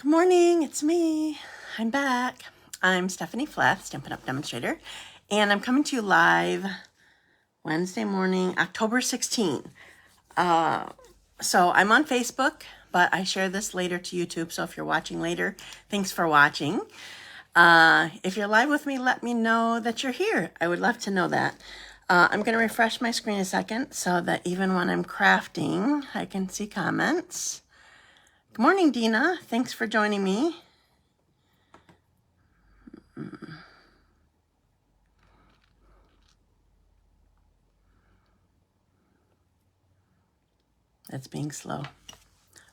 Good morning, it's me. I'm back. I'm Stephanie Flath, Stampin' Up demonstrator, and I'm coming to you live Wednesday morning, October 16. So I'm on Facebook, but I share this later to YouTube, so if you're watching later, thanks for watching. If you're live with me, let me know that you're here. I would love to know that. I'm going to refresh my screen a second so that even when I'm crafting, I can see comments. Good morning, Dina. Thanks for joining me. That's being slow.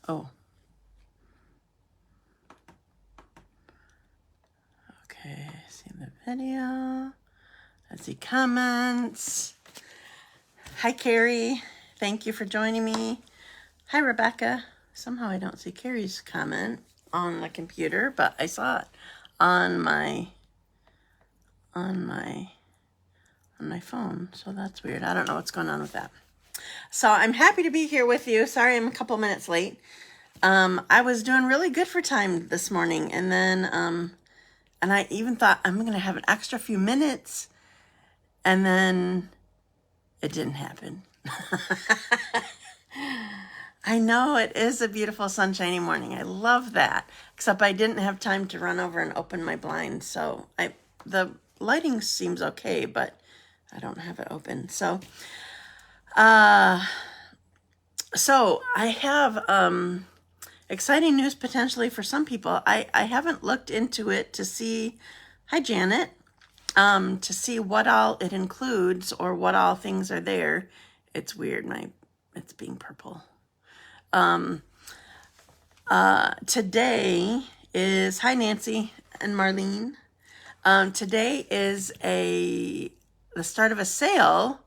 Oh. Okay, see the video. Let's see comments. Hi, Carrie. Thank you for joining me. Hi, Rebecca. Somehow I don't see Carrie's comment on the computer, but I saw it on my phone, so that's weird. I don't know what's going on with that. So I'm happy to be here with you. Sorry I'm a couple minutes late. I was doing really good for time this morning, and then and I even thought I'm going to have an extra few minutes, and then it didn't happen. I know it is a beautiful sunshiny morning. I love that, except I didn't have time to run over and open my blinds, so the lighting seems okay, but I don't have it open. So I have exciting news potentially for some people. I haven't looked into it to see, hi Janet, to see what all it includes or what all things are there. It's weird, it's being purple. Today is, hi Nancy and Marlene. Today is the start of a sale,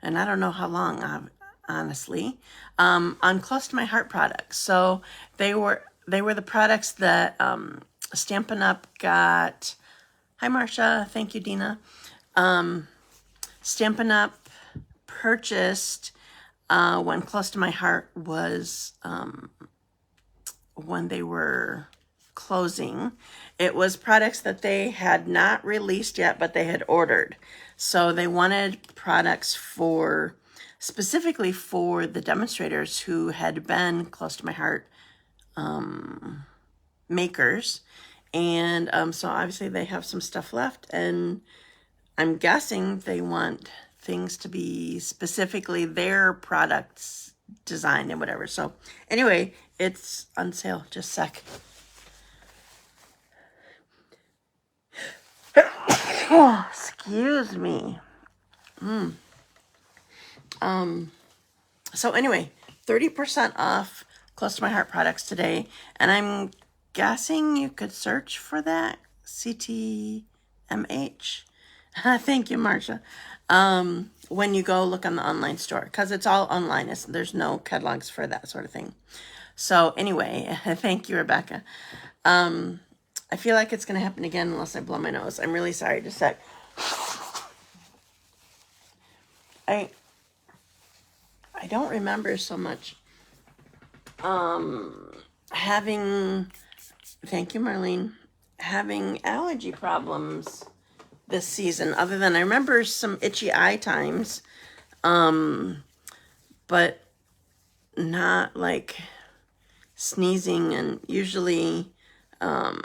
and I don't know how long, honestly, on Close to My Heart products. So they were the products that Stampin' Up got. Hi Marcia, thank you Dina. Stampin' Up purchased when Close to My Heart was when they were closing. It was products that they had not released yet, but they had ordered. So they wanted products specifically for the demonstrators who had been Close to My Heart makers. And so obviously they have some stuff left, and I'm guessing they want things to be specifically their products designed and whatever. So anyway, it's on sale. Just a sec. Oh, excuse me. So anyway, 30% off Close to My Heart products today, and I'm guessing you could search for that, CTMH. Thank you, Marcia. When you go look on the online store, because it's all online. There's no catalogs for that sort of thing. So anyway, thank you, Rebecca. I feel like it's going to happen again unless I blow my nose. I'm really sorry. Just a sec. I don't remember so much having, thank you, Marlene, having allergy problems this season, other than I remember some itchy eye times, but not like sneezing, and usually my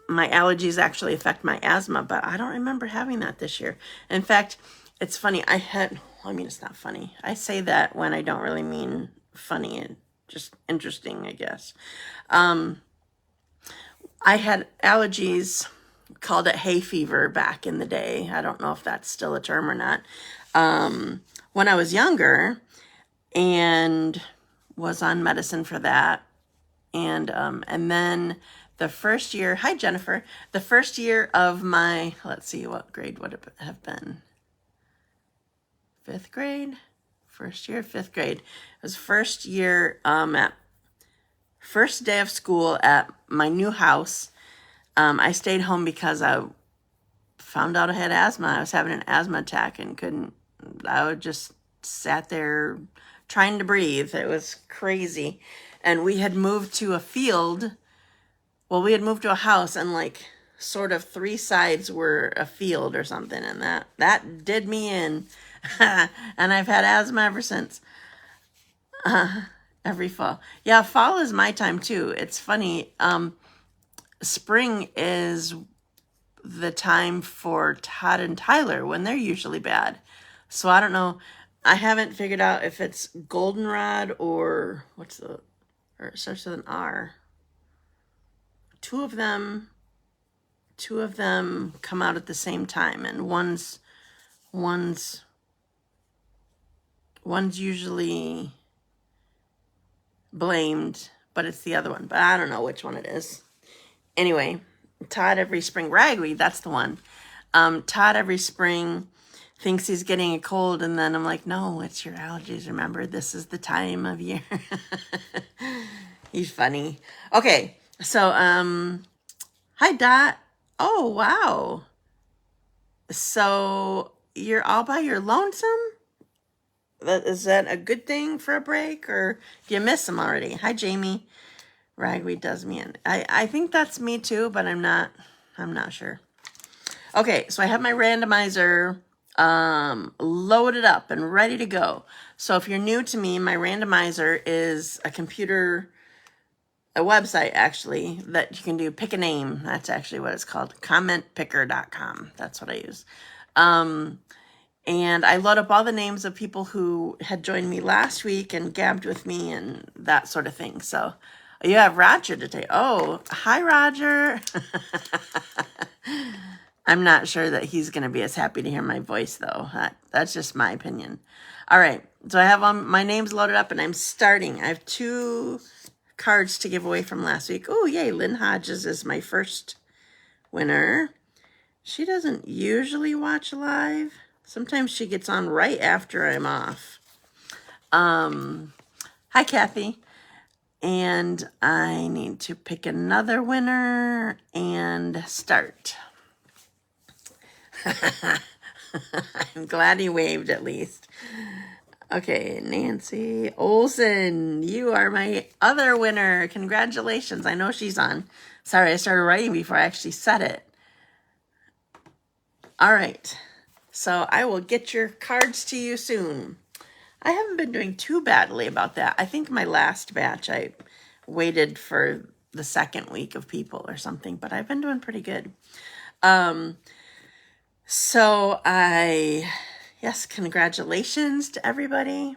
allergies actually affect my asthma, but I don't remember having that this year. In fact, it's funny, it's not funny. I say that when I don't really mean funny, and just interesting, I guess. I had allergies, called it hay fever back in the day. I don't know if that's still a term or not. When I was younger, and was on medicine for that. And then the first year, hi Jennifer, the first year of my, let's see, what grade would it have been? 5th grade? First year, 5th grade. It was first year at first day of school at my new house. I stayed home because I found out I had asthma. I was having an asthma attack and I just sat there trying to breathe. It was crazy. And we had moved to a field. Well, we had moved to a house, and like sort of three sides were a field or something, and that did me in. And I've had asthma ever since. Every fall. Yeah, fall is my time too. It's funny. Spring is the time for Todd and Tyler when they're usually bad. So I don't know. I haven't figured out if it's goldenrod or or it starts with an R. Two of them come out at the same time, and one's usually blamed, but it's the other one. But I don't know which one it is. Anyway, Todd every spring, ragweed, that's the one. Todd every spring thinks he's getting a cold, and then I'm like, no, it's your allergies. Remember, this is the time of year. He's funny. Okay, so, hi, Dot. Oh, wow. So, you're all by your lonesome? Is that a good thing for a break, or do you miss him already? Hi, Jamie. Ragweed does me in. I think that's me too, but I'm not sure. Okay, so I have my randomizer loaded up and ready to go. So if you're new to me, my randomizer is a website actually that you can do pick a name. That's actually what it's called. Commentpicker.com. That's what I use. And I load up all the names of people who had joined me last week and gabbed with me and that sort of thing. So you have Roger today. Oh, hi, Roger. I'm not sure that he's going to be as happy to hear my voice, though. That's just my opinion. All right. So I have my names loaded up, and I'm starting. I have 2 cards to give away from last week. Oh, yay. Lynne Hodges is my first winner. She doesn't usually watch live. Sometimes she gets on right after I'm off. Hi, Kathy. And I need to pick another winner and start. I'm glad he waved at least. Okay, Nancy Olson, you are my other winner. Congratulations. I know she's on. Sorry, I started writing before I actually said it. All right. So I will get your cards to you soon. I haven't been doing too badly about that. I think my last batch, I waited for the second week of people or something, but I've been doing pretty good. So yes, congratulations to everybody.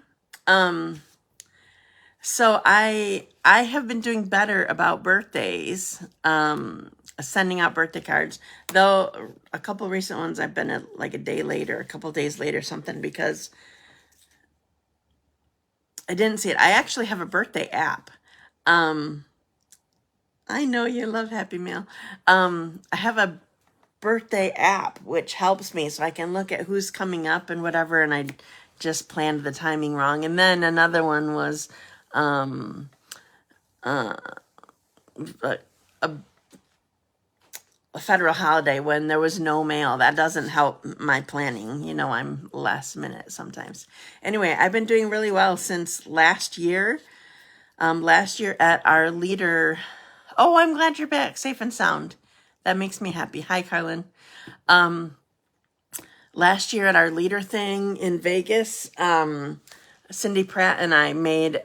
So I have been doing better about birthdays, sending out birthday cards, though a couple of recent ones I've been at like a day later, a couple of days later, something, because I didn't see it. I actually have a birthday app. I know you love Happy Mail. I have a birthday app which helps me so I can look at who's coming up and whatever, and I just planned the timing wrong. And then another one was a federal holiday when there was no mail. That doesn't help my planning. You know, I'm last minute sometimes. Anyway, I've been doing really well since last year. Last year at our leader. Oh, I'm glad you're back, safe and sound. That makes me happy. Hi, Carlin. Last year at our leader thing in Vegas, Cindy Pratt and I made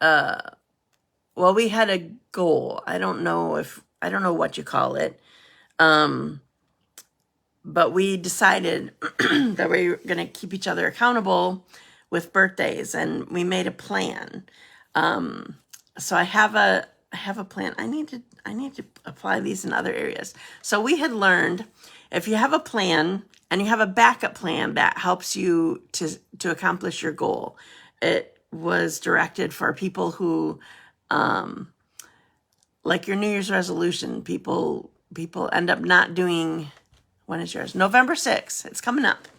well, we had a goal. I don't know what you call it. But we decided that we were going to keep each other accountable with birthdays, and we made a plan. So I have a plan. I need to apply these in other areas. So we had learned if you have a plan and you have a backup plan that helps you to accomplish your goal. It was directed for people who, like your New Year's resolution, people end up not doing. When is yours? November 6th. It's coming up.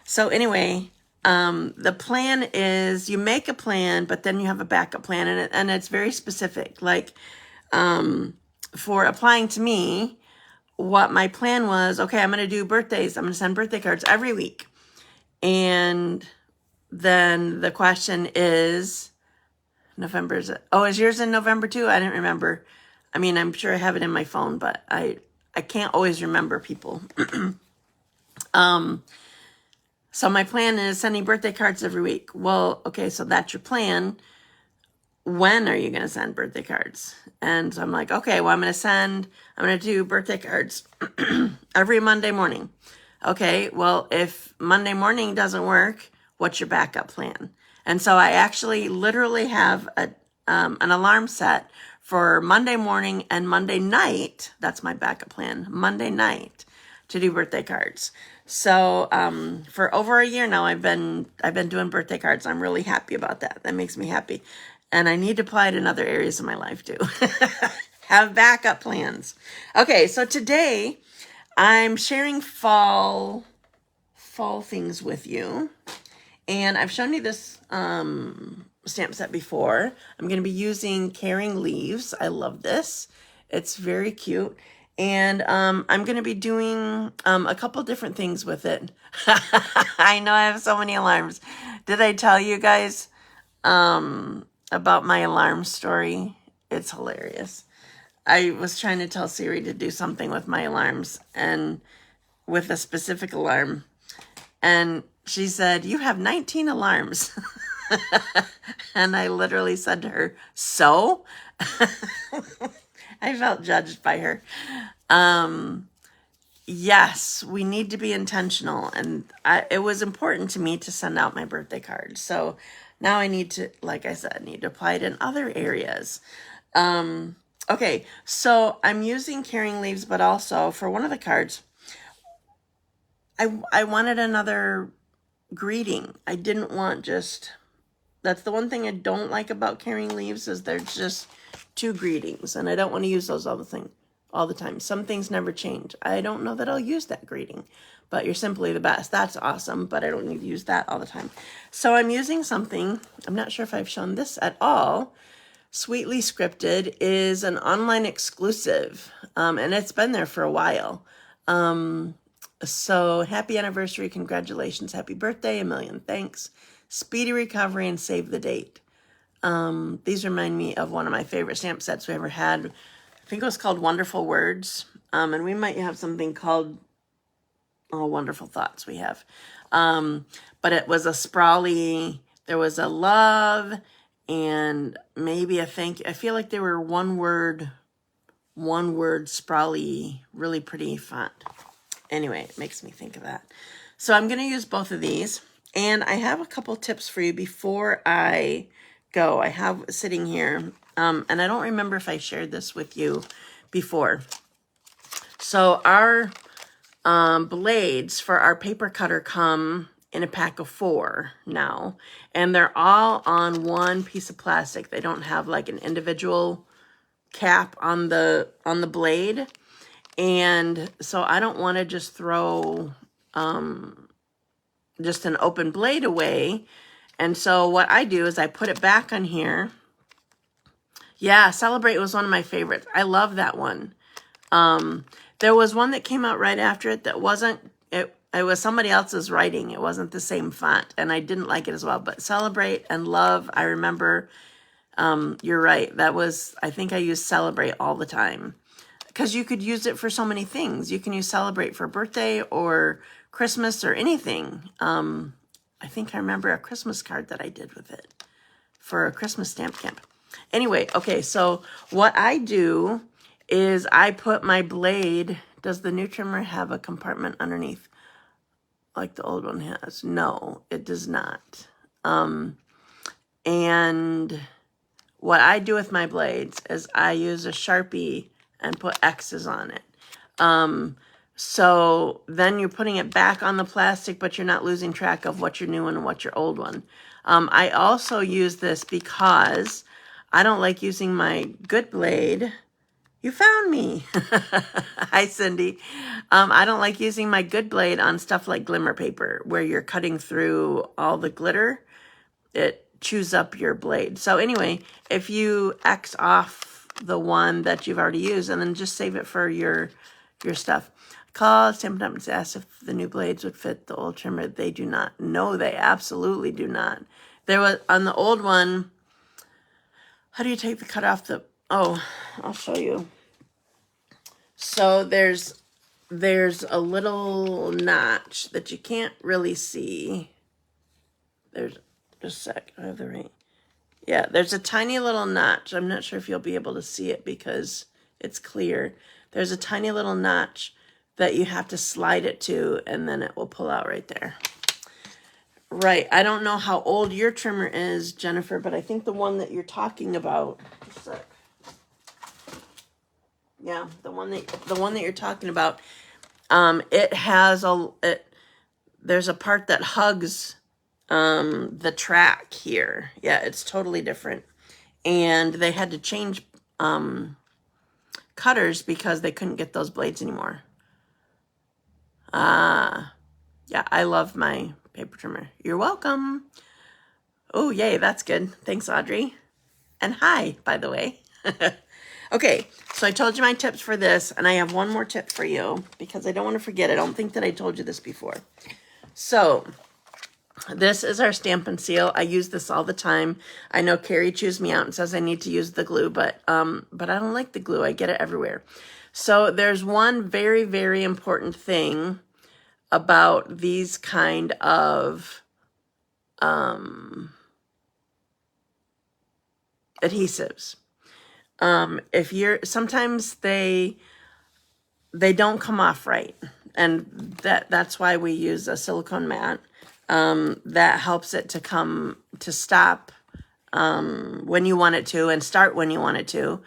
So anyway, the plan is you make a plan, but then you have a backup plan, and it's very specific. Like, for applying to me, what my plan was, okay, I'm going to do birthdays. I'm going to send birthday cards every week. And then the question is, November is it? Oh, is yours in November too? I didn't remember. I mean, I'm sure I have it in my phone, but I can't always remember people. So my plan is sending birthday cards every week. Well, okay, so that's your plan. When are you going to send birthday cards? And so I'm like, okay, well, I'm going to do birthday cards every Monday morning. Okay, well, if Monday morning doesn't work, what's your backup plan? And so I actually literally have an alarm set for Monday morning and Monday night. That's my backup plan, Monday night, to do birthday cards. So for over a year now, I've been doing birthday cards. I'm really happy about that. That makes me happy. And I need to apply it in other areas of my life too. Have backup plans. Okay, so today I'm sharing fall things with you. And I've shown you this stamp set before. I'm going to be using Caring Leaves. I love this. It's very cute. And I'm going to be doing a couple different things with it. I know I have so many alarms. Did I tell you guys about my alarm story? It's hilarious. I was trying to tell Siri to do something with my alarms and with a specific alarm. And she said, you have 19 alarms. And I literally said to her, so? I felt judged by her. Yes, we need to be intentional. And it was important to me to send out my birthday card. So now I need to, like I said, need to apply it in other areas. Okay, so I'm using Caring Leaves, but also for one of the cards, I wanted another greeting. I didn't want just, that's the one thing I don't like about Caring Leaves is there's just two greetings, and I don't want to use those all the time. Some things never change. I don't know that I'll use that greeting, but you're simply the best. That's awesome, but I don't need to use that all the time. So I'm using something, I'm not sure if I've shown this at all. Sweetly Scripted is an online exclusive, and it's been there for a while. So happy anniversary, congratulations, happy birthday, a million thanks, speedy recovery, and save the date. These remind me of one of my favorite stamp sets we ever had. I think it was called Wonderful Words, and we might have something called Wonderful Thoughts we have. But it was a sprawly, there was a love, and maybe a thank you. I feel like they were one word sprawly, really pretty font. Anyway, it makes me think of that. So I'm going to use both of these. And I have a couple tips for you before I go. I have sitting here, and I don't remember if I shared this with you before. So our blades for our paper cutter come in a pack of 4 now, and they're all on one piece of plastic. They don't have like an individual cap on the blade. And so I don't want to just throw just an open blade away. And so what I do is I put it back on here. Yeah, Celebrate was one of my favorites. I love that one. There was one that came out right after it that wasn't, it was somebody else's writing. It wasn't the same font, and I didn't like it as well. But Celebrate and Love, I remember, you're right. That was, I think I used Celebrate all the time. Because you could use it for so many things. You can use Celebrate for birthday or Christmas or anything. I think I remember a Christmas card that I did with it for a Christmas stamp camp. Anyway, okay, so what I do is I put my blade, does the new trimmer have a compartment underneath like the old one has? No, it does not. And what I do with my blades is I use a Sharpie and put X's on it. So then you're putting it back on the plastic, but you're not losing track of what your new one and what your old one. I also use this because I don't like using my good blade. You found me. Hi, Cindy. I don't like using my good blade on stuff like glimmer paper where you're cutting through all the glitter. It chews up your blade. So anyway, if you X off the one that you've already used and then just save it for your stuff. Called Stampin' Up and asked if the new blades would fit the old trimmer. They do not. No, they absolutely do not. There was, on the old one, how do you take the cut off the, oh, I'll show you. So there's a little notch that you can't really see. There's, just a sec, I have the right. Yeah, there's a tiny little notch. I'm not sure if you'll be able to see it because it's clear. There's a tiny little notch that you have to slide it to, and then it will pull out right there. Right, I don't know how old your trimmer is, Jennifer, but I think the one that you're talking about, just a sec. Yeah, the one that you're talking about, it has there's a part that hugs the track here. Yeah, it's totally different. And they had to change cutters because they couldn't get those blades anymore. Yeah, I love my paper trimmer. You're welcome. Oh, yay, that's good. Thanks, Audrey. And hi, by the way. Okay, so I told you my tips for this, and I have one more tip for you because I don't want to forget. I don't think that I told you this before. So this is our Stampin' Seal. I use this all the time. I know Carrie chews me out and says I need to use the glue, but I don't like the glue. I get it everywhere. So there's one very, very important thing about these kind of adhesives. If you're, sometimes they don't come off right, and that's why we use a silicone mat that helps it to stop when you want it to and start when you want it to.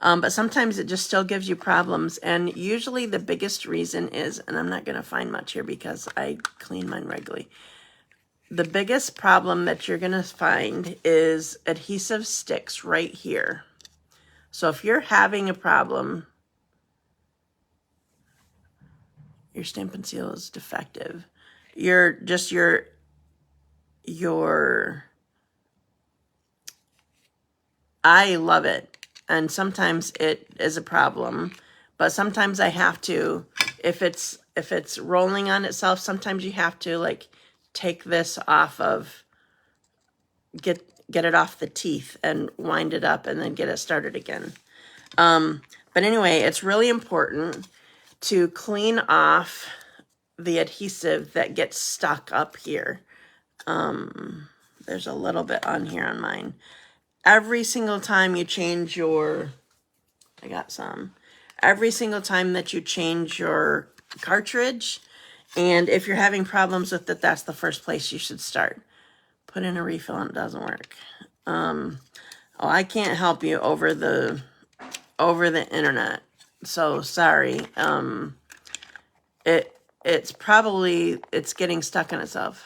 But sometimes it just still gives you problems, and usually the biggest reason is, and I'm not going to find much here because I clean mine regularly. The biggest problem that you're going to find is adhesive sticks right here. So if you're having a problem, your Stampin' Seal is defective. Your I love it, and sometimes it is a problem, but sometimes I have to, if it's rolling on itself, sometimes you have to like take this off of, get it off the teeth and wind it up and then get it started again. But anyway, it's really important to clean off the adhesive that gets stuck up here. There's a little bit on here on mine. Every single time you change your, I got some, every single time that you change your cartridge, and if you're having problems with it, that's the first place you should start. Put in a refill and it doesn't work. Oh, I can't help you over the internet. So sorry. It's probably, it's getting stuck in itself.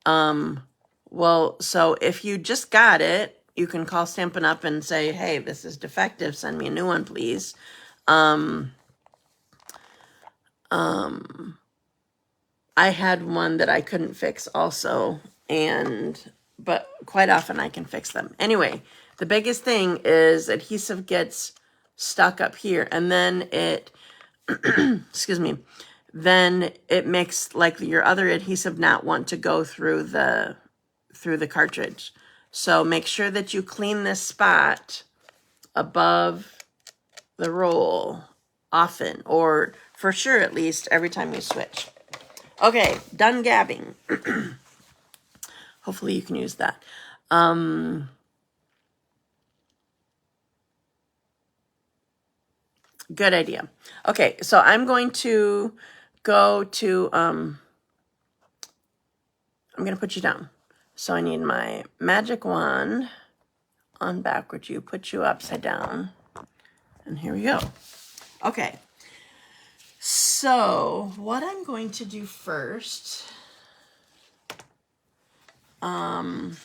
Well, so if you just got it, you can call Stampin' Up and say, hey, this is defective. Send me a new one, please. I had one that I couldn't fix also, but quite often I can fix them. Anyway, the biggest thing is adhesive gets stuck up here, and then it, excuse me, then it makes like your other adhesive not want to go through the cartridge. So make sure that you clean this spot above the roll often, or for sure at least every time you switch. Okay, done gabbing. Hopefully you can use that. Good idea. Okay, so I'm going to go to, I'm going to put you down. So I need my magic wand on backward. You put you upside down. And here we go. Okay. So what I'm going to do first, I'm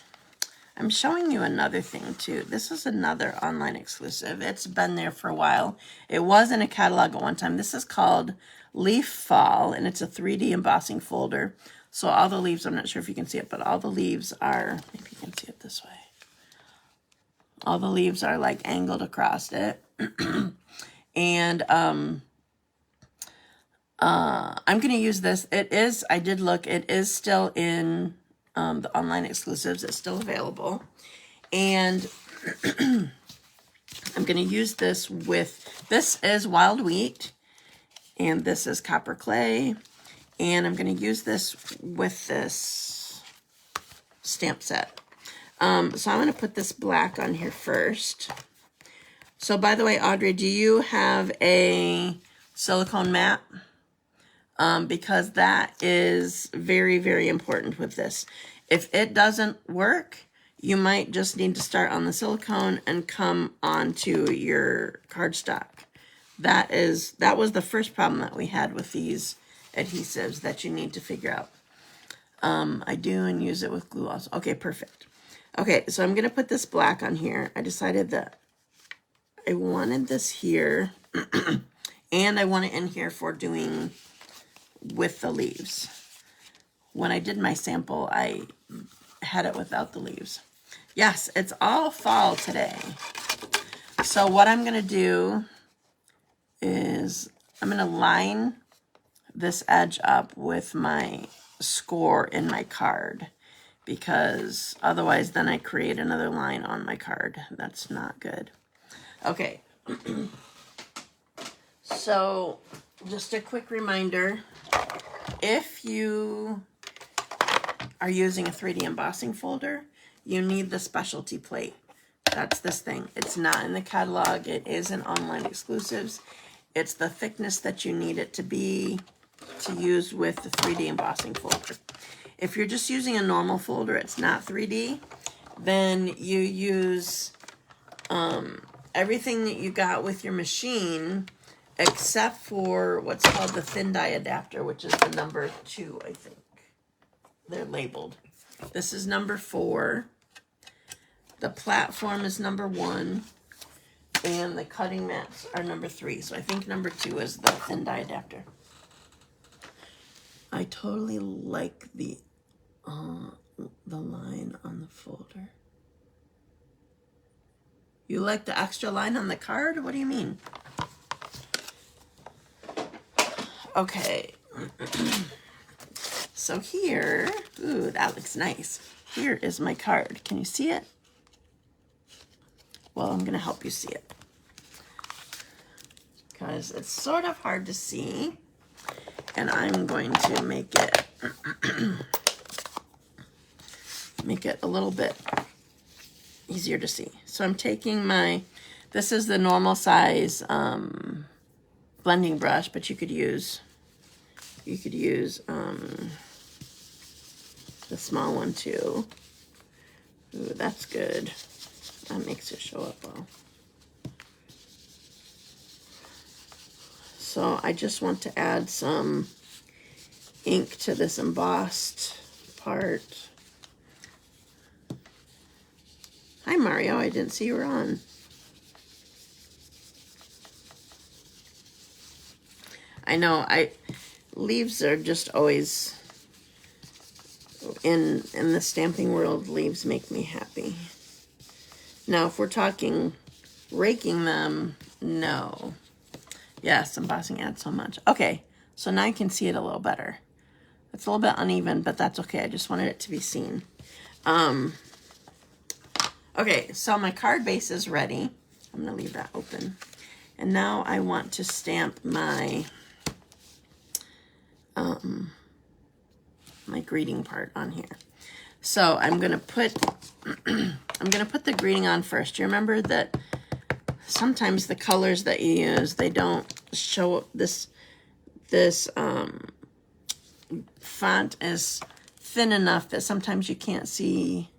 showing you another thing too. This is another online exclusive. It's been there for a while. It was in a catalog at one time. This is called Leaf Fall, and it's a 3D embossing folder. So all the leaves, I'm not sure if you can see it, but all the leaves are, maybe you can see it this way. All the leaves are like angled across it. And I'm going to use this. It is, I did look, it is still in the online exclusives. It's still available. And I'm going to use this with, this is Wild Wheat, and this is Copper Clay. And I'm going to use this with this stamp set. So I'm going to put this black on here first. So by the way, Audrey, do you have a silicone mat? Because that is very, very important with this. If it doesn't work, you might just need to start on the silicone and come onto your cardstock. That was the first problem that we had with these adhesives that you need to figure out. I do, and use it with glue also. Okay, perfect. Okay, so I'm going to put this black on here. I decided that I wanted this here, and I want it in here for doing with the leaves. When I did my sample, I had it without the leaves. Yes, it's all fall today. So what I'm going to do is I'm going to line this edge up with my score in my card, because otherwise then I create another line on my card. That's not good. Okay. So just a quick reminder, if you are using a 3D embossing folder, you need the specialty plate. That's this thing. It's not in the catalog. It is in online exclusives. It's the thickness that you need it to be to use with the 3D embossing folder. If you're just using a normal folder, it's not 3D, then you use everything that you got with your machine, except for what's called the thin die adapter, which is the number 2, I think. They're labeled. This is number 4. The platform is number 1. And the cutting mats are number 3. So I think number 2 is the thin die adapter. I totally like the line on the folder. You like the extra line on the card? What do you mean? Okay. So here, ooh, that looks nice. Here is my card. Can you see it? Well, I'm going to help you see it, because it's sort of hard to see. And I'm going to make it a little bit easier to see. So I'm taking this is the normal size blending brush, but you could use the small one too. Ooh, that's good. That makes it show up well. So I just want to add some ink to this embossed part. Hi, Mario. I didn't see you were on. I know, leaves are just always, in the stamping world, leaves make me happy. Now, if we're talking raking them, no. Yes, embossing adds so much. Okay, so now you can see it a little better. It's a little bit uneven, but that's okay. I just wanted it to be seen. Okay, so my card base is ready. I'm going to leave that open. And now I want to stamp my my greeting part on here. So I'm going to put the greeting on first. You remember that sometimes the colors that you use, they don't show up. This font is thin enough that sometimes you can't see.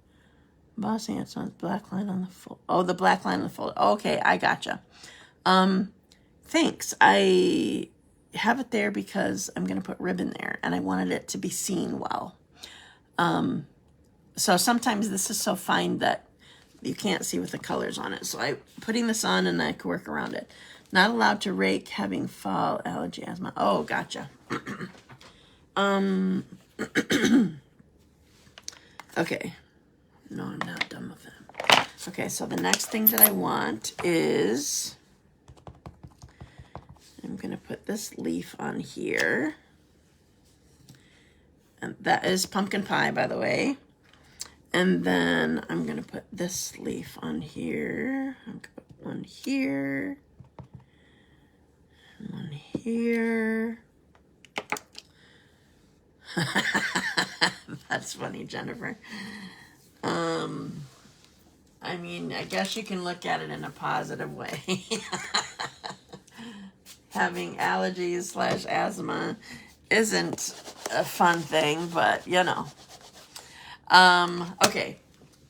Embossing, it's on the black line on the fold. Oh, the black line on the fold. Okay, I gotcha. Thanks. I have it there because I'm going to put ribbon there, and I wanted it to be seen well. So sometimes this is so fine that you can't see with the colors on it. So I'm putting this on, and I can work around it. Not allowed to rake, having fall allergy, asthma. Oh, gotcha. Okay. No, I'm not done with that. Okay, so the next thing that I want is, I'm going to put this leaf on here. And that is pumpkin pie, by the way. And then I'm going to put this leaf on here. I'm going to put one here. One here. That's funny, Jennifer. I mean, I guess you can look at it in a positive way. Having allergies / asthma isn't a fun thing, but you know. Okay,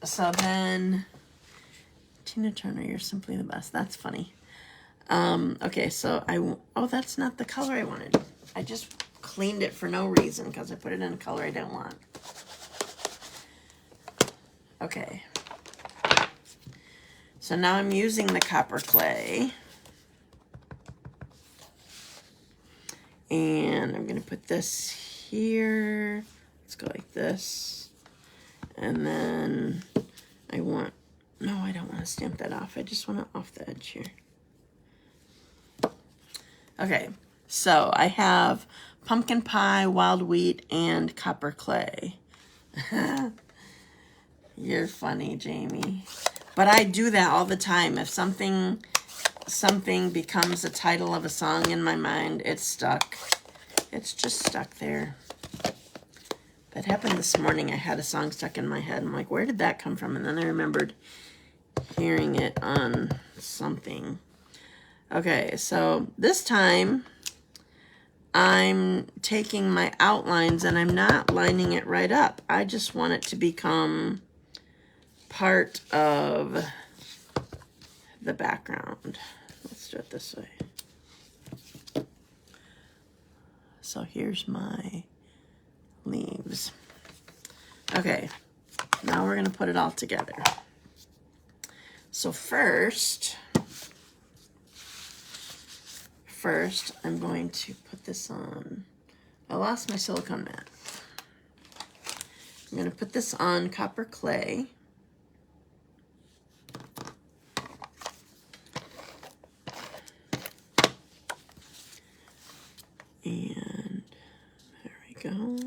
so then Tina Turner, you're simply the best. That's funny. Okay, so oh, that's not the color I wanted. I just cleaned it for no reason because I put it in a color I didn't want. Okay. So now I'm using the copper clay. And I'm going to put this here. Let's go like this. And then I don't want to stamp that off. I just want it off the edge here. Okay, so I have pumpkin pie, wild wheat, and copper clay. You're funny, Jamie. But I do that all the time. If something becomes the title of a song in my mind, it's stuck. It's just stuck there. That happened this morning. I had a song stuck in my head. I'm like, where did that come from? And then I remembered hearing it on something. Okay, so this time I'm taking my outlines and I'm not lining it right up. I just want it to become part of the background. Let's do it this way. So here's my leaves. Okay, now we're going to put it all together. So first I'm going to put this on. I lost my silicone mat. I'm going to put this on copper clay. And there we go.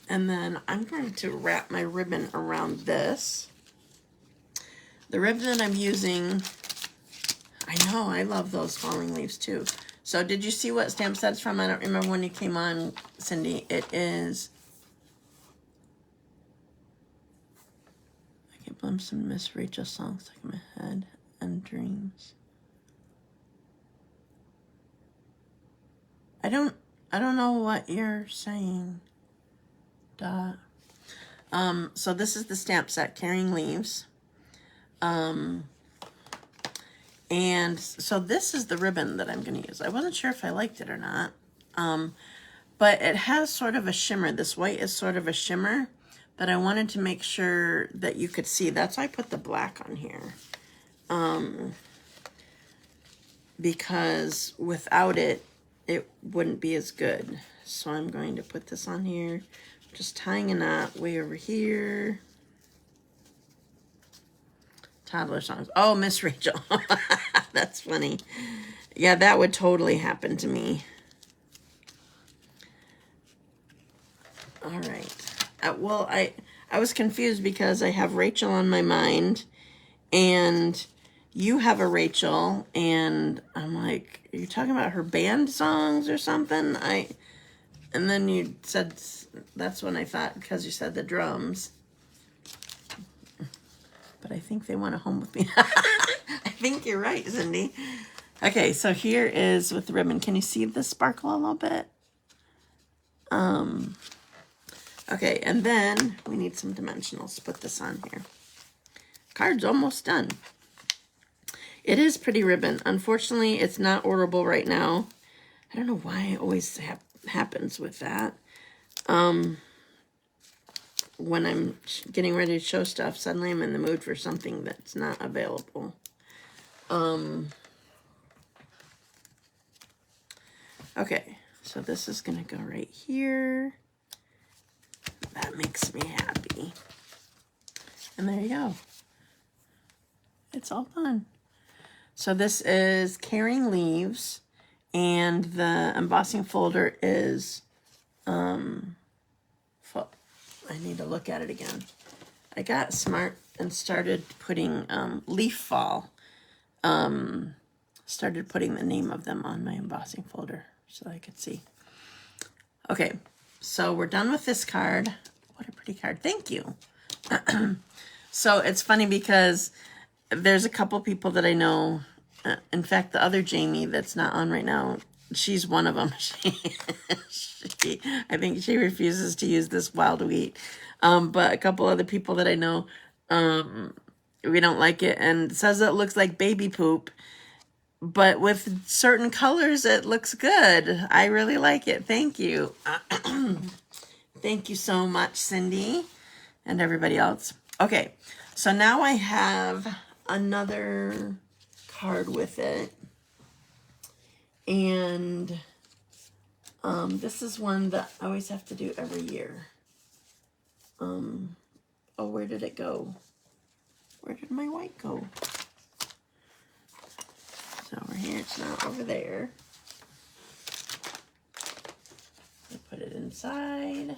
And then I'm going to wrap my ribbon around this. The ribbon that I'm using, I know, I love those falling leaves too. So did you see what stamp set it's from? I don't remember when you came on, Cindy. It is, I get glimpses of Miss Rachel songs stuck in my head and dreams. I don't know what you're saying. Dot. So this is the stamp set, Carrying Leaves. And so this is the ribbon that I'm going to use. I wasn't sure if I liked it or not. But it has sort of a shimmer. This white is sort of a shimmer that I wanted to make sure that you could see. That's why I put the black on here. Because without it, it wouldn't be as good. So I'm going to put this on here. Just tying a knot way over here. Toddler songs. Oh, Miss Rachel. That's funny. Yeah, that would totally happen to me. All right. Well, I was confused because I have Rachel on my mind and you have a Rachel, and I'm like, are you talking about her band songs or something? And then you said, that's when I thought, because you said the drums. But I think they want a home with me. I think you're right, Cindy. Okay, so here is with the ribbon. Can you see the sparkle a little bit? Okay, and then we need some dimensionals to put this on here. Card's almost done. It is pretty ribbon. Unfortunately, it's not orderable right now. I don't know why it always happens with that. When I'm getting ready to show stuff, suddenly I'm in the mood for something that's not available. Okay, so this is going to go right here. That makes me happy. And there you go. It's all done. So this is Caring Leaves, and the embossing folder is, I need to look at it again. I got smart and started putting Leaf Fall. Started putting the name of them on my embossing folder so I could see. Okay, so we're done with this card. What a pretty card. Thank you. So it's funny because there's a couple people that I know. In fact, the other Jamie that's not on right now, she's one of them. I think she refuses to use this wild wheat. But a couple other people that I know, we don't like it, and says it looks like baby poop. But with certain colors, it looks good. I really like it. Thank you. Thank you so much, Cindy, and everybody else. Okay, so now I have another card with it. And this is one that I always have to do every year. Oh, where did it go? Where did my white go? It's over here. It's not over there. I put it inside.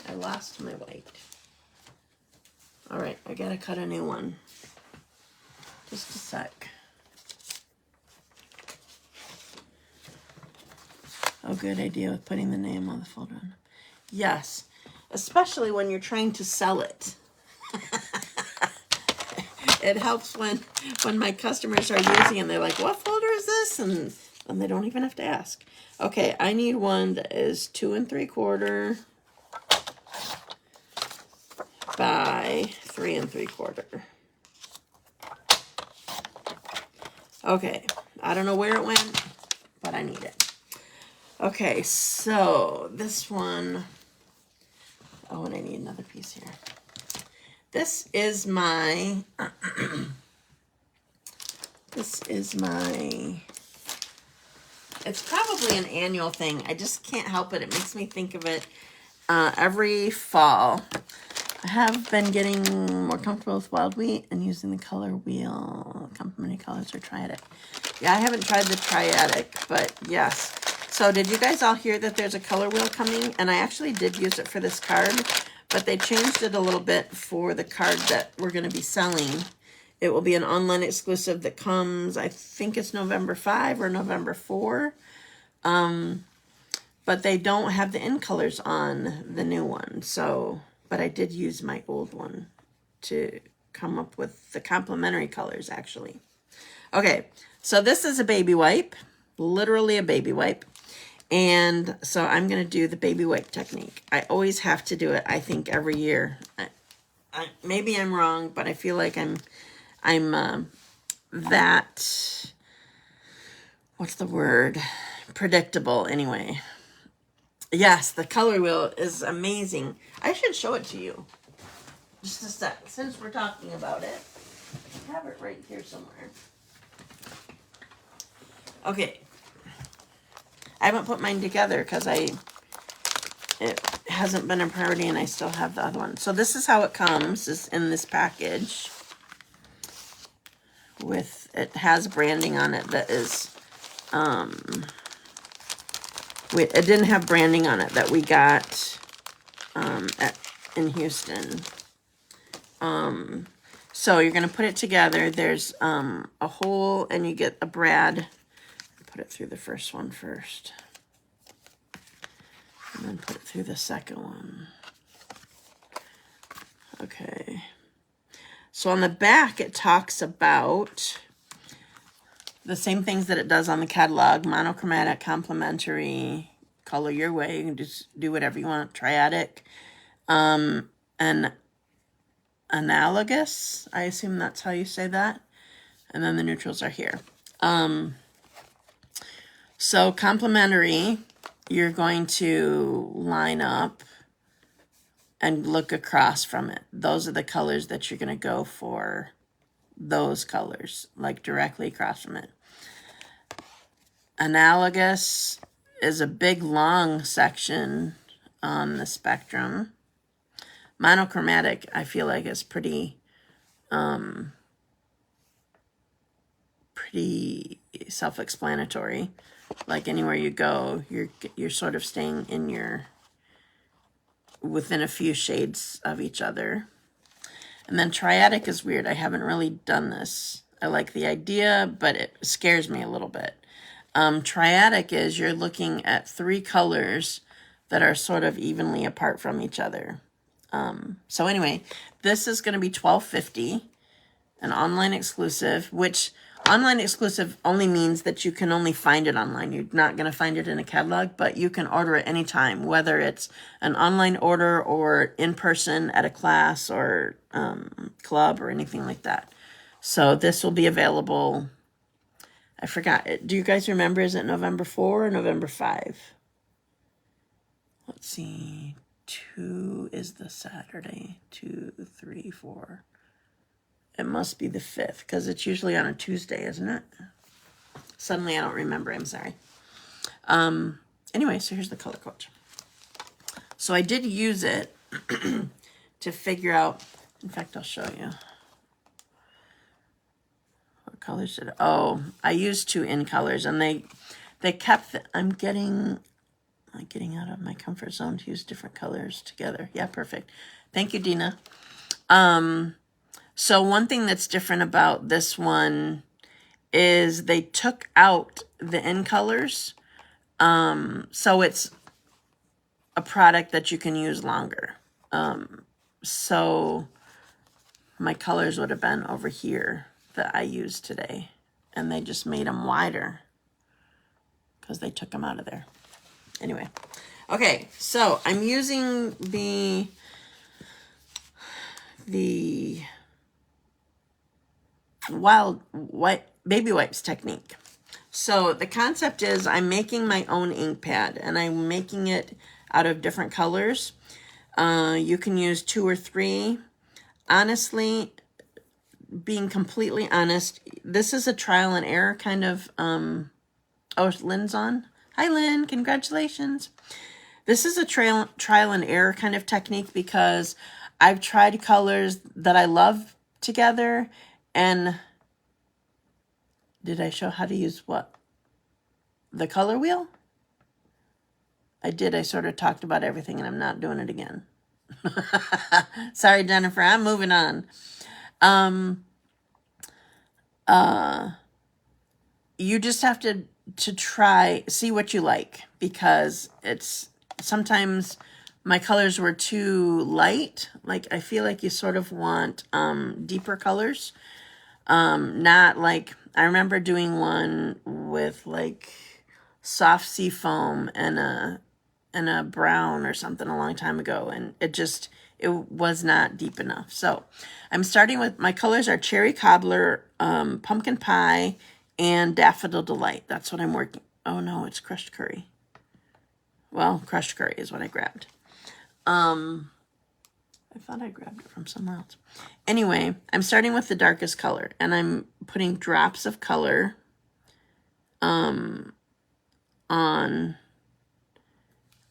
I lost my white. All right, I gotta cut a new one. Just a sec. Oh, good idea with putting the name on the folder. Yes, especially when you're trying to sell it. It helps when my customers are using it. They're like, what folder is this? And they don't even have to ask. Okay, I need one that is 2 3/4 by 3 3/4. Okay, I don't know where it went, but I need it. Okay, so this one, oh, and I need another piece here. This is my, it's probably an annual thing. I just can't help it. It makes me think of it every fall. I have been getting more comfortable with wild wheat and using the color wheel, complementary colors or triadic. Yeah, I haven't tried the triadic, but yes. So did you guys all hear that there's a color wheel coming? And I actually did use it for this card, but they changed it a little bit for the card that we're going to be selling. It will be an online exclusive that comes, I think it's November 5 or November 4. But they don't have the in colors on the new one. So, but I did use my old one to come up with the complementary colors, actually. Okay, so this is a baby wipe, literally a baby wipe. And so I'm going to do the baby wipe technique. I always have to do it, I think, every year. Maybe I'm wrong, but I feel like I'm that, what's the word? Predictable, anyway. Yes, the color wheel is amazing. I should show it to you. Just a sec, since we're talking about it. I have it right here somewhere. Okay. I haven't put mine together because it hasn't been a priority and I still have the other one. So this is how it comes, is in this package. It has branding on it that is, it didn't have branding on it that we got in Houston. So you're going to put it together. There's a hole and you get a brad. Put it through the first one first. And then put it through the second one. Okay. So on the back, it talks about the same things that it does on the catalog. Monochromatic, complementary, color your way. You can just do whatever you want. Triadic. And analogous. I assume that's how you say that. And then the neutrals are here. So complementary, you're going to line up and look across from it. Those are the colors that you're going to go for. Those colors, like directly across from it. Analogous is a big, long section on the spectrum. Monochromatic, I feel like, is pretty pretty self-explanatory. Like anywhere you go, you're sort of staying in your, within a few shades of each other. And then triadic is weird. I haven't really done this. I like the idea, but it scares me a little bit. Triadic is you're looking at 3 colors that are sort of evenly apart from each other. So anyway, this is going to be $12.50, an online exclusive, which online exclusive only means that you can only find it online. You're not going to find it in a catalog, but you can order it anytime, whether it's an online order or in person at a class or club or anything like that. So this will be available. I forgot. Do you guys remember? Is it November 4 or November 5? Let's see. 2 is the Saturday. 2, 3, 4. It must be the 5th because it's usually on a Tuesday, isn't it? Suddenly I don't remember. I'm sorry. Anyway, so here's the color coach. So I did use it to figure out. In fact, I'll show you. What colors did oh, I used 2 in colors, and they kept I'm getting out of my comfort zone to use different colors together. Yeah, perfect. Thank you, Dina. So one thing that's different about this one is they took out the in colors. So it's a product that you can use longer. So my colors would have been over here that I used today, and they just made them wider because they took them out of there. Anyway, okay, so I'm using the wild white baby wipes technique. So the concept is I'm making my own ink pad, and I'm making it out of different colors. You can use 2 or 3. Honestly, being completely honest, this is a trial and error kind of, oh, Lynne's on. Hi, Lynne, congratulations. This is a trial and error kind of technique because I've tried colors that I love together, and did I show how to use what? The color wheel? I did. I sort of talked about everything, and I'm not doing it again. Sorry, Jennifer. I'm moving on. You just have to try, see what you like, because it's sometimes my colors were too light. Like, I feel like you sort of want deeper colors. Not like, I remember doing one with like soft sea foam and a brown or something a long time ago, and it was not deep enough. So I'm starting with, my colors are Cherry Cobbler, Pumpkin Pie, and Daffodil Delight. That's what I'm working. Oh no, it's Crushed Curry. Well, Crushed Curry is what I grabbed. I thought I grabbed it from somewhere else. Anyway, I'm starting with the darkest color, and I'm putting drops of color on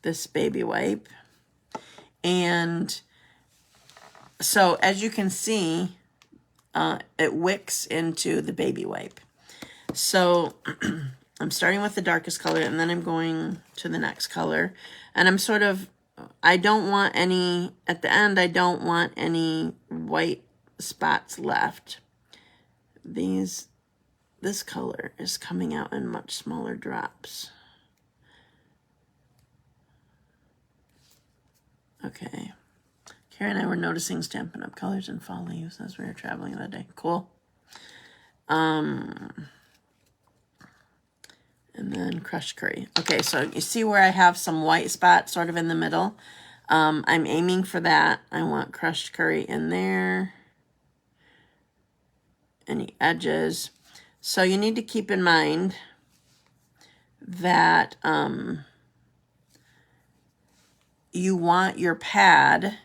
this baby wipe. And so as you can see, it wicks into the baby wipe. So I'm starting with the darkest color, and then I'm going to the next color. And I'm sort of, I don't want any, at the end, I don't want any white spots left. This color is coming out in much smaller drops. Okay. Carrie and I were noticing Stampin' Up colors and fall leaves as we were traveling that day. Cool. And then Crushed Curry. Okay, so you see where I have some white spots sort of in the middle? I'm aiming for that. I want Crushed Curry in there. Any edges. So you need to keep in mind that you want your pad,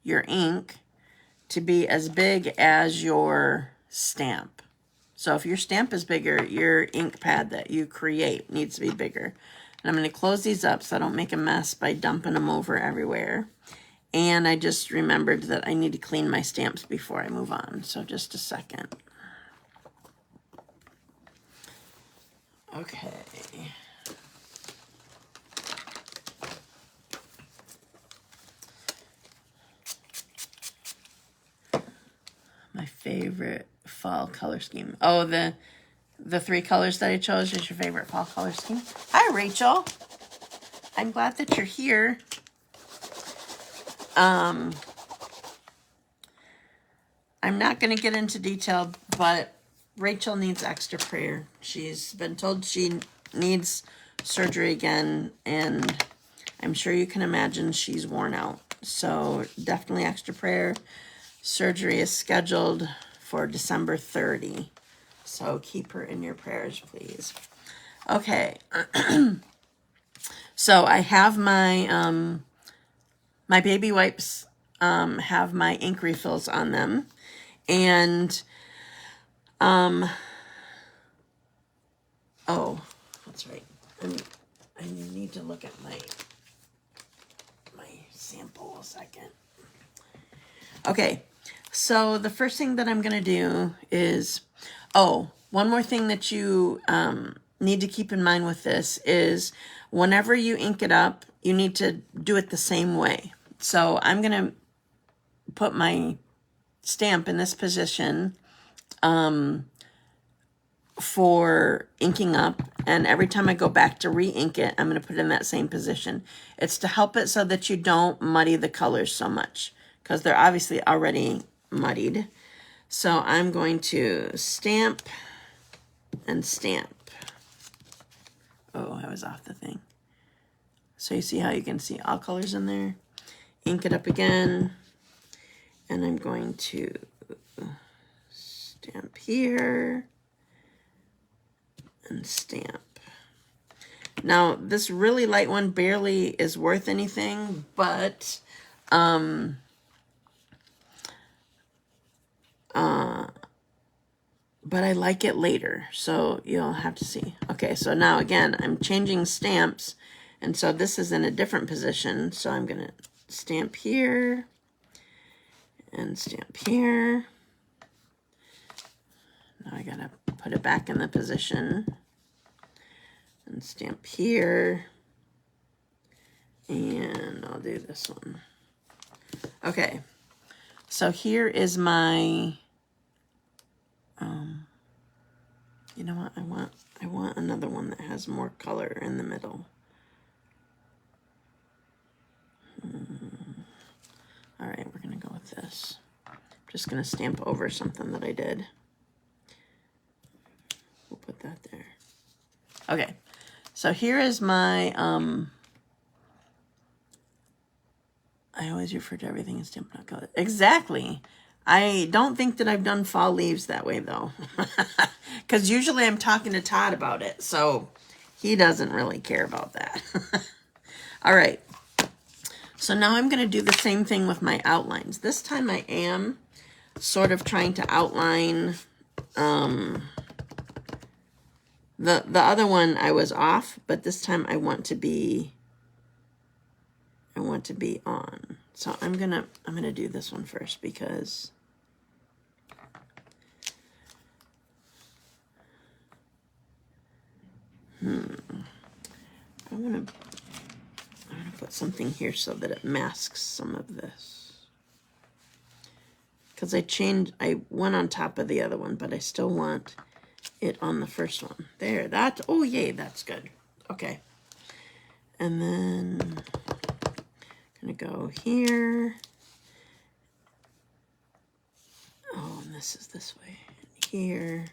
your ink, to be as big as your stamp. So if your stamp is bigger, your ink pad that you create needs to be bigger. And I'm going to close these up so I don't make a mess by dumping them over everywhere. And I just remembered that I need to clean my stamps before I move on. So just a second. Okay. My favorite fall color scheme. Oh, the 3 colors that I chose is your favorite fall color scheme. Hi, Rachel. I'm glad that you're here. I'm not going to get into detail, but Rachel needs extra prayer. She's been told she needs surgery again, and I'm sure you can imagine she's worn out. So definitely extra prayer. Surgery is scheduled for December 30. So keep her in your prayers, please. Okay. So I have my my baby wipes have my ink refills on them. And oh, that's right. I need to look at my sample a second. Okay, so the first thing that I'm going to do is, one more thing that you need to keep in mind with this is whenever you ink it up, you need to do it the same way. So I'm going to put my stamp in this position for inking up, and every time I go back to re-ink it, I'm going to put it in that same position. It's to help it so that you don't muddy the colors so much, because they're obviously already muddied. So I'm going to stamp and stamp. Oh, I was off the thing. So you see how you can see all colors in there. Ink it up again, and I'm going to stamp here and stamp. Now, this really light one barely is worth anything, but I like it later, so you'll have to see. Okay, so now again, I'm changing stamps, and so this is in a different position, so I'm gonna stamp here and stamp here. Now I gotta put it back in the position and stamp here, and I'll do this one. Okay, so here is my you know what, I want another one that has more color in the middle. All right, we're gonna go with this. I'm just gonna stamp over something that I did. We'll put that there. Okay, so here is my I always refer to everything as Stampin' Up color. Exactly. I don't think that I've done fall leaves that way, though. Because usually I'm talking to Todd about it, so he doesn't really care about that. All right. So now I'm going to do the same thing with my outlines. This time I am sort of trying to outline... the other one I was off, but this time I want to be on. So I'm gonna do this one first because I'm gonna put something here so that it masks some of this. Because I went on top of the other one, but I still want it on the first one. There, oh yay, that's good. Okay. And then I'm gonna go here. Oh, and this is this way. And here.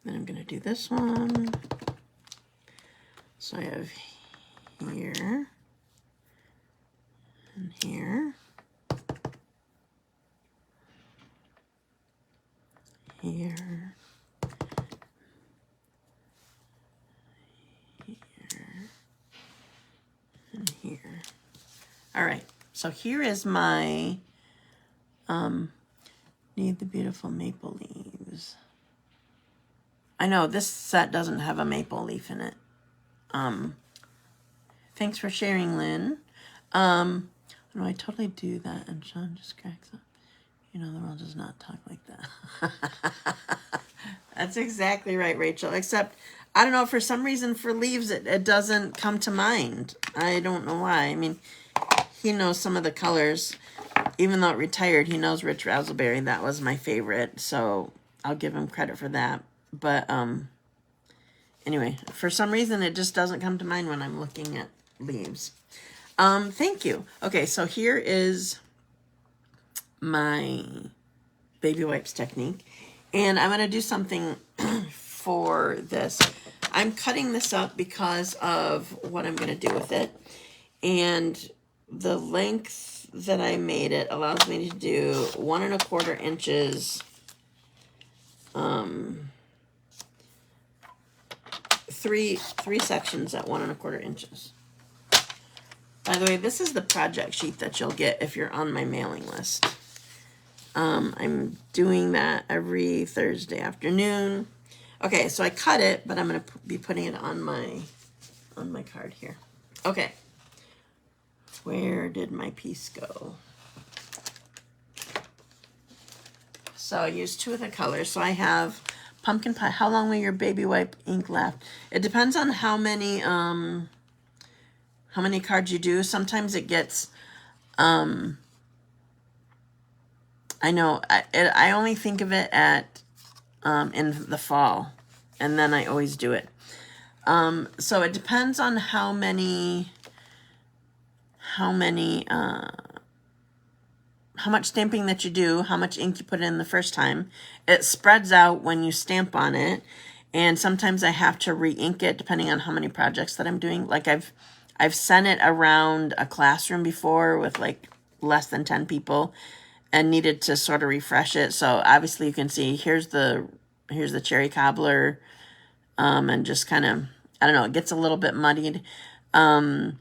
Then I'm gonna do this one. So I have here and here. Here. And here. All right, so here is my Need the Beautiful Maple Leaves. I know this set doesn't have a maple leaf in it. Thanks for sharing, Lynn. No, I totally do that, and Sean just cracks up. You know, the world does not talk like that. That's exactly right, Rachel. Except, I don't know, for some reason for leaves, it doesn't come to mind. I don't know why. I mean, he knows some of the colors. Even though it retired, he knows Rich Razzleberry. That was my favorite, so I'll give him credit for that. But, anyway, for some reason, it just doesn't come to mind when I'm looking at leaves. Thank you. Okay, so here is my baby wipes technique. And I'm going to do something for this. I'm cutting this up because of what I'm going to do with it. And the length that I made it allows me to do 1 1/4 inches, three sections at 1 1/4 inches. By the way, this is the project sheet that you'll get if you're on my mailing list. I'm doing that every Thursday afternoon. Okay, so I cut it, but I'm going to be putting it on my card here. Okay. Where did my piece go? So I used 2 of the colors. So I have pumpkin pie. How long will your baby wipe ink last? It depends on how many cards you do. Sometimes it gets, I know, I only think of it at, in the fall, and then I always do it. So it depends on how much stamping that you do, how much ink you put in the first time. It spreads out when you stamp on it, and sometimes I have to re-ink it depending on how many projects that I'm doing. Like I've sent it around a classroom before with like less than 10 people and needed to sort of refresh it. So obviously you can see here's the cherry cobbler, and just kind of, I don't know, it gets a little bit muddied. But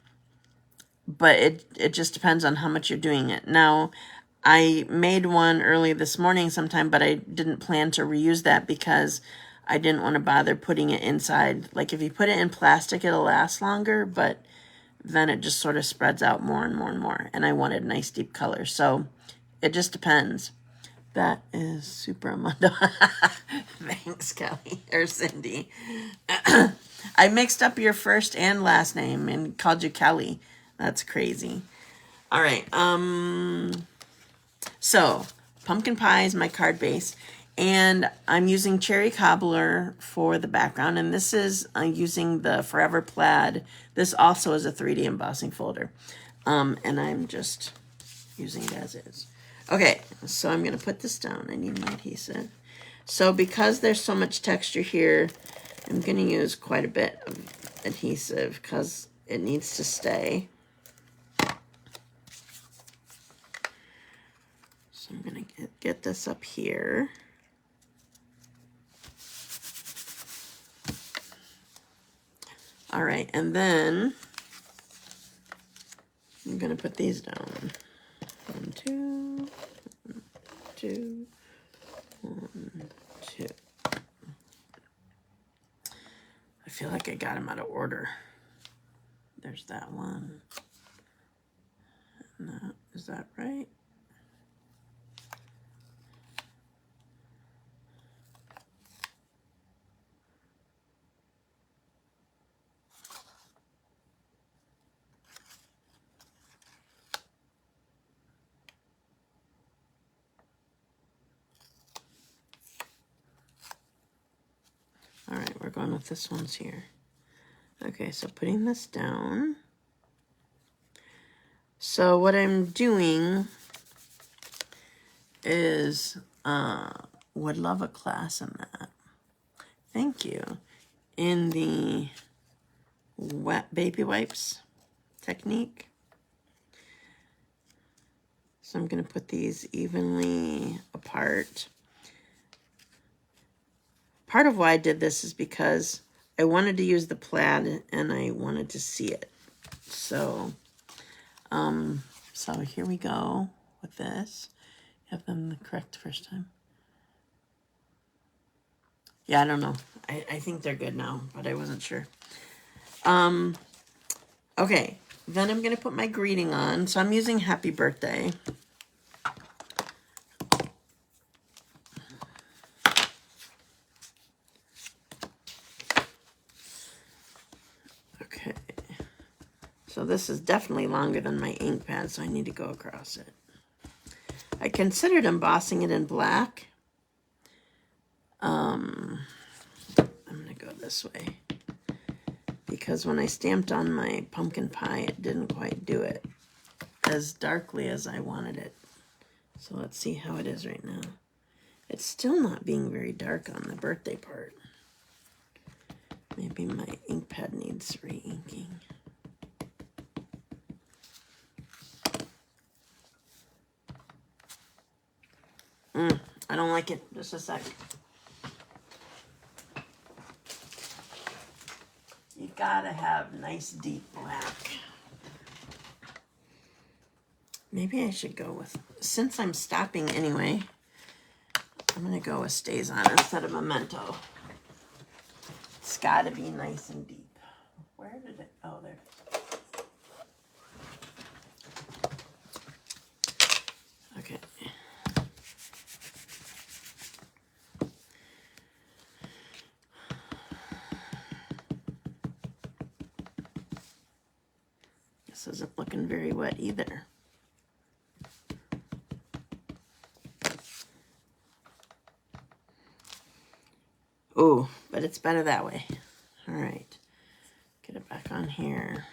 it just depends on how much you're doing it. Now, I made one early this morning sometime, but I didn't plan to reuse that because I didn't want to bother putting it inside. Like if you put it in plastic, it'll last longer, but then it just sort of spreads out more and more and more. And I wanted nice deep color. So it just depends. That is Super Amundo. Thanks, Kelly, or Cindy. I mixed up your first and last name and called you Kelly. That's crazy. All right. So pumpkin pie is my card base, and I'm using cherry cobbler for the background. And this is using the Forever Plaid. This also is a 3D embossing folder. And I'm just using it as is. Okay, so I'm going to put this down. I need my adhesive. So because there's so much texture here, I'm going to use quite a bit of adhesive because it needs to stay. So I'm going to get this up here. All right, and then I'm going to put these down. 1, 2, 1, 2, 1, 2. I feel like I got them out of order. There's that one. And that, is that right? All right, we're going with this one's here. Okay, so putting this down. So what I'm doing is, would love a class in that. Thank you. In the wet baby wipes technique. So I'm going to put these evenly apart. Part of why I did this is because I wanted to use the plaid and I wanted to see it. So, so here we go with this. Have them the correct first time. Yeah, I don't know. I think they're good now, but I wasn't sure. Okay, Then I'm going to put my greeting on. So I'm using happy birthday. Okay. So this is definitely longer than my ink pad, so I need to go across it. I considered embossing it in black. I'm going to go this way. Because when I stamped on my pumpkin pie, it didn't quite do it as darkly as I wanted it. So let's see how it is right now. It's still not being very dark on the birthday part. Maybe my ink pad needs re-inking. I don't like it. Just a sec. You gotta have nice deep black. Maybe I should go with, since I'm stopping anyway, I'm gonna go with Stays On instead of Memento. It's gotta be nice and deep. Where did it, oh, there. Okay. This isn't looking very wet either. Oh, but it's better that way. All right, get it back on here.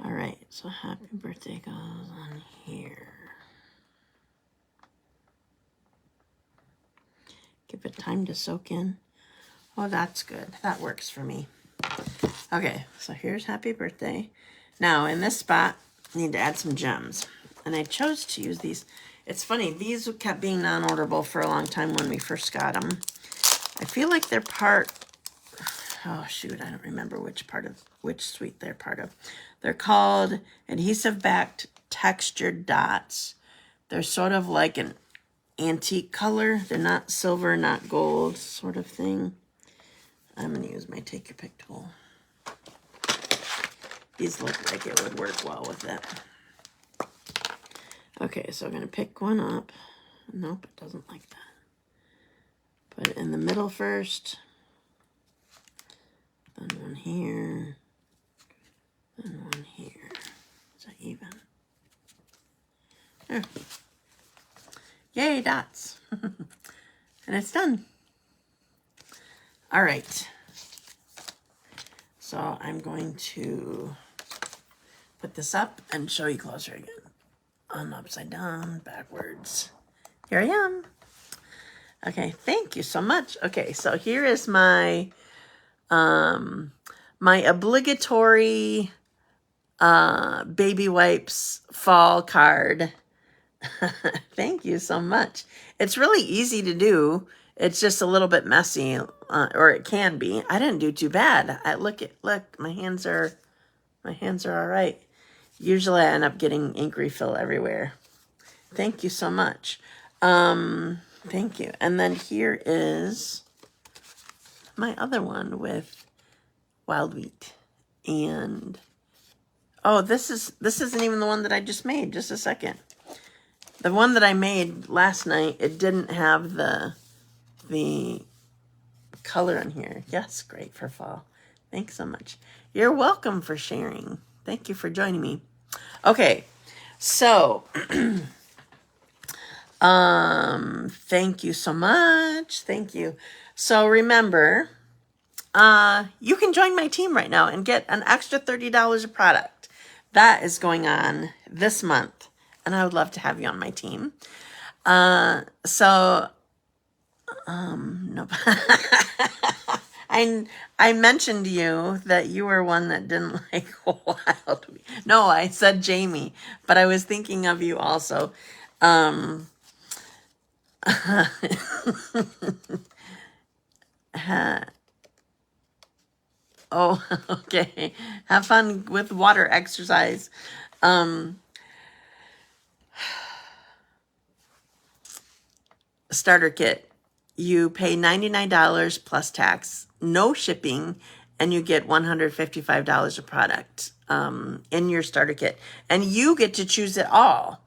All right, so happy birthday goes on here. Give it time to soak in. Oh, that's good. That works for me. Okay, so here's happy birthday. Now, in this spot, I need to add some gems. And I chose to use these. It's funny, these kept being non-orderable for a long time when we first got them. I feel like they're part, oh shoot, I don't remember which suite they're part of. They're called adhesive-backed textured dots. They're sort of like an antique color. They're not silver, not gold sort of thing. I'm going to use my Take Your Pick tool. These look like it would work well with it. Okay, so I'm going to pick one up. Nope, it doesn't like that. Put it in the middle first. Then one here. Then one here. Is that even? There. Yay, dots. And it's done. All right. So I'm going to put this up and show you closer again. On upside down, backwards. Here I am. Okay, thank you so much. Okay, so here is my my obligatory baby wipes fall card. Thank you so much. It's really easy to do. It's just a little bit messy, or it can be. I didn't do too bad. Look, my hands are all right. Usually I end up getting ink refill everywhere. Thank you so much. Thank you. And then here is my other one with wild wheat. And oh, this isn't even the one that I just made. Just a second. The one that I made last night, it didn't have the color on here. Yes, great for fall. Thanks so much. You're welcome for sharing. Thank you for joining me. Okay, so thank you so much. Thank you. So remember, you can join my team right now and get an extra $30 of product. That is going on this month, and I would love to have you on my team. No. I mentioned to you that you were one that didn't like wild wheat. No, I said Jamie, but I was thinking of you also. Oh, okay. Have fun with water exercise. starter kit. You pay $99 plus tax, no shipping, and you get $155 of product in your starter kit. And you get to choose it all.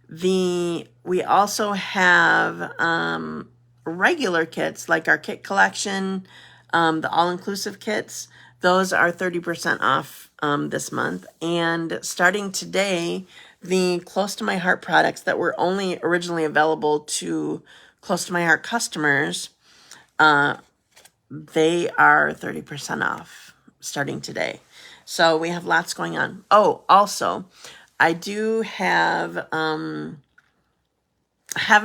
We also have regular kits, like our kit collection, the all-inclusive kits. Those are 30% off this month. And starting today, the Close to My Heart products that were only originally available to Close to My Heart customers, they are 30% off starting today. So we have lots going on. Oh, also, I do have a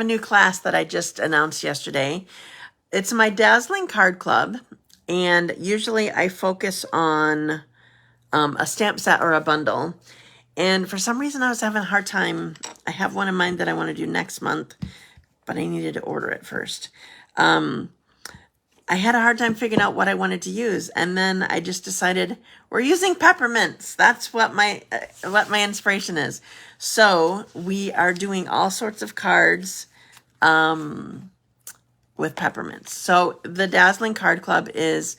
new class that I just announced yesterday. It's my Dazzling Card Club, and usually I focus on a stamp set or a bundle. And for some reason, I was having a hard time. I have one in mind that I want to do next month, but I needed to order it first. I had a hard time figuring out what I wanted to use, and then I just decided we're using peppermints. That's what my inspiration is. So we are doing all sorts of cards with peppermints. So the Dazzling Card Club is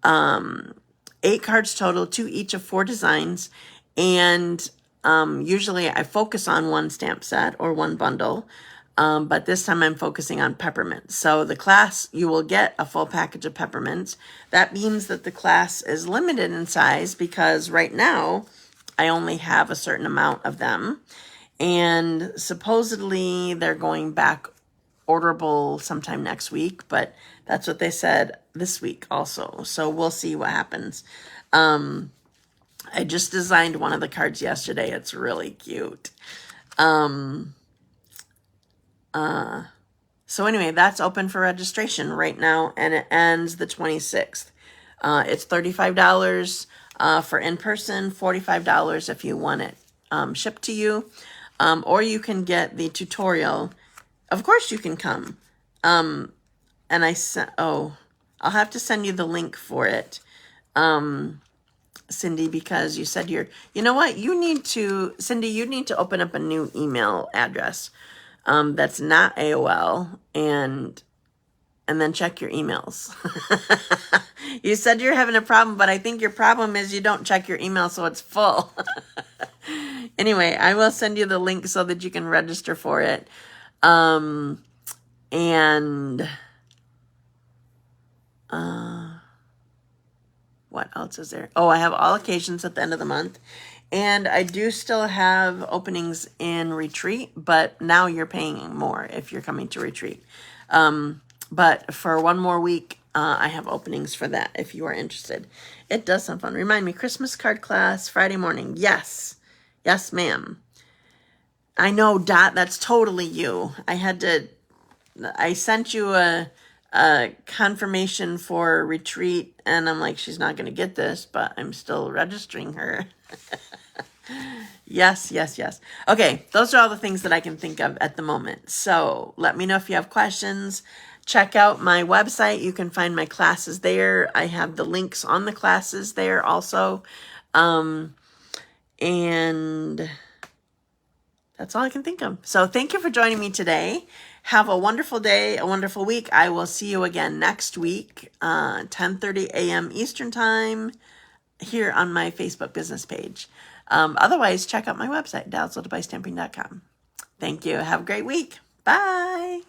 8 cards total, 2 each of 4 designs. And usually I focus on one stamp set or one bundle, but this time I'm focusing on peppermints. So the class, you will get a full package of peppermints. That means that the class is limited in size because right now I only have a certain amount of them. And supposedly they're going back orderable sometime next week, but that's what they said this week also. So we'll see what happens. I just designed one of the cards yesterday. It's really cute. So anyway, that's open for registration right now, and it ends the 26th. It's $35 for in-person, $45 if you want it shipped to you. Or you can get the tutorial. Of course you can come. And I'll have to send you the link for it. Cindy, because you said you know what? Cindy, you need to open up a new email address that's not AOL and then check your emails. You said you're having a problem, but I think your problem is you don't check your email, so it's full. Anyway, I will send you the link so that you can register for it. What else is there? Oh, I have all occasions at the end of the month. And I do still have openings in retreat, but now you're paying more if you're coming to retreat. But for one more week, I have openings for that if you are interested. It does sound fun. Remind me, Christmas card class, Friday morning. Yes. Yes, ma'am. I know, Dot, that's totally you. I sent you a confirmation for retreat, and I'm like, she's not going to get this, but I'm still registering her. Yes. Okay, those are all the things that I can think of at the moment. So let me know if you have questions. Check out my website. You can find my classes there. I have the links on the classes there also. And that's all I can think of. So thank you for joining me today. Have a wonderful day, a wonderful week. I will see you again next week, 10:30 a.m. Eastern Time, here on my Facebook business page. Otherwise, check out my website, dazzledbystamping.com. Thank you. Have a great week. Bye.